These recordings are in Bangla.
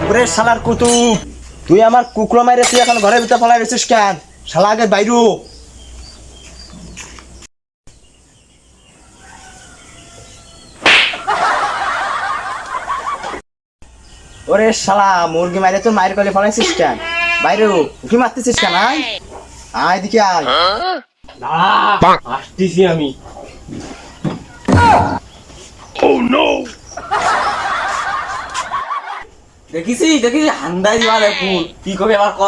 ওরে শালার কুতুব, তুই আমার কুকুর মাইরে তুই এখন ঘরের ভিতরে ফেলাই রেছিস কেন? শালা আগে বাইরু। ওরে শালা মুরগি মাইরে তোর মায়ের কলে ফেলাইছিস কেন? বাইরে উঠি মারতেছিস কেন? আয় আয় দিকে আয়। আসতেছি আমি। দেখিছি হান্দাই দিবালে ফুল কি কবে আবার ক।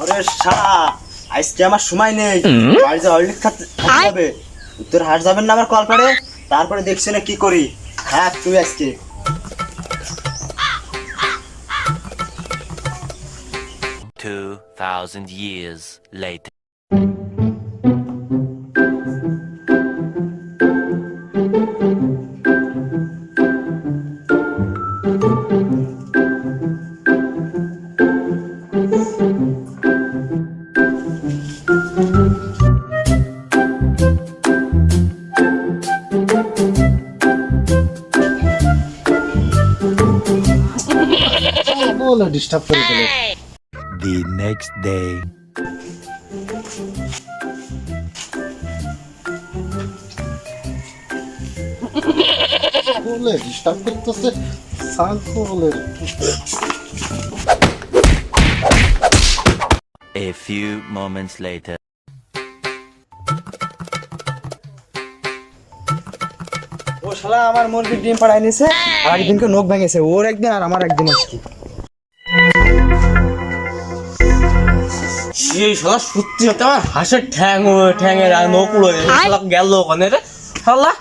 ওরে শালা আজকে আমার সময় নেই, বাড়ি যা হরলিক্স খাতে হবে। তোর হাট যাবেন না আমার কল করে, তারপরে দেখছি না কি করি। হ্যাঁ তুই আজকে 2,000 years later. বলে ডিস্টার্ব করে দিলে। The next day. বলে ডিস্টার্ব করতেছে ছাগলের। A few moments later. ও শালা আমার মুরগির ডিম পাড়ায় নিছে, আর একদিনকে নখ ভেঙেছে। ওর একদিন আর আমার একদিন আজকে। এই শালা সত্যি হতে আমার হাঁসের ঠ্যাঙের আর নকুড়ো শালা গেল ওখানে রে শালা।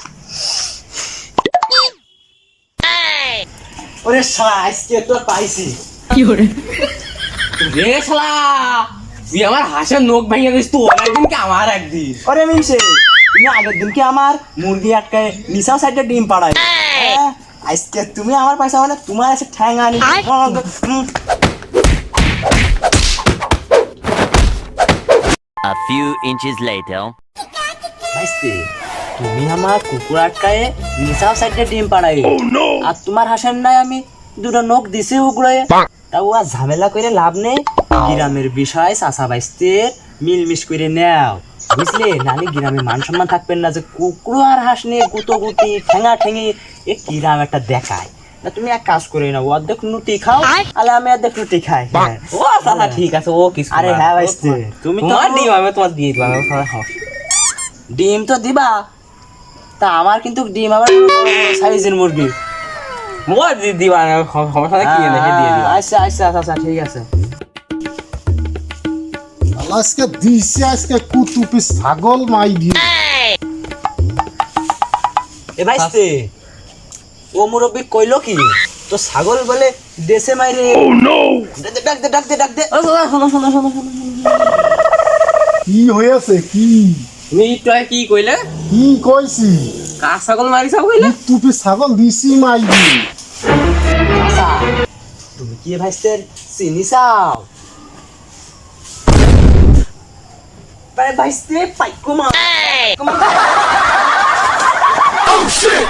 ওরে শালা আজকে তো পাইছি। রে শালা তুই আমার হাঁসের নখ ভেঙে দিস, তো একদিন কি আমার একদিন। ওরে মিনছে, তুমি আগের দিনকে আমার মুরগি আটকায় নিশাও সাইডে ডিম পাড়ায়। হ্যাঁ, আজকে তুমি আমার পয়সা মানে তোমার এসে ঠ্যাং আনি। A few inches later. ভাইস্তে, তুমি আমার কুকুর আটকায় নিশাও সাইডে ডিম পাড়াই, আর তোমার হাসের নাই আমি দুটো নখ দিছি উগড়ে। তা ও আর ঝামেলা করে লাভ নেই। গ্রামের বিষয় চাচা বাইস্তের মিলমিশ করে নেও, বুঝলে? নালে গ্রামে মান সম্মান থাকবেন না যে কুকুর আর হাঁস নিয়ে গুতোগুতি ঠেঙা ঠেঙি এ কিরাম একটা দেখায়। না তুমি এক কাজ করে না, ও অর্ধেক নুটি খাও, আলে আমি অর্ধেক নুটি খাই। ও শালা ঠিক আছে, ও কিছু আরে হ্যাঁ ভাইস্তে, তুমি তো তোমার ডিম আমি তোমার দিয়ে দিলাম শালা খাও। ডিম তো দিবা, তা আমার কিন্তু ডিম আমার সাইজের মুরগি। মোর দিয়ে দিবা সমস্যা নেই, কিনে দেখে দিয়ে দিবা। আচ্ছা আচ্ছা আচ্ছা ঠিক আছে। আজকে দিছে আজকে কুতুপি ছাগল মাই দিয়ে। এ ভাইস্তে, ও মুরব্বি কইলো কি তো ছাগল বলে দেশে মাইরে। ডাক দে ডাক দে ডাক দে। ও শালা শোনো শোনো শোনো শোনো, কি হয়েছে কি? তুমি একটু আগে কি কইলে? কি কইছি? কার ছাগল মারিছাও কইলে? কুতুপি ছাগল দিছি মাই দিয়ে। আচ্ছা, তুমি কি এ ভাইস্তের চিনি চাও? ভাইস্তে পাইকো মা। Oh shit!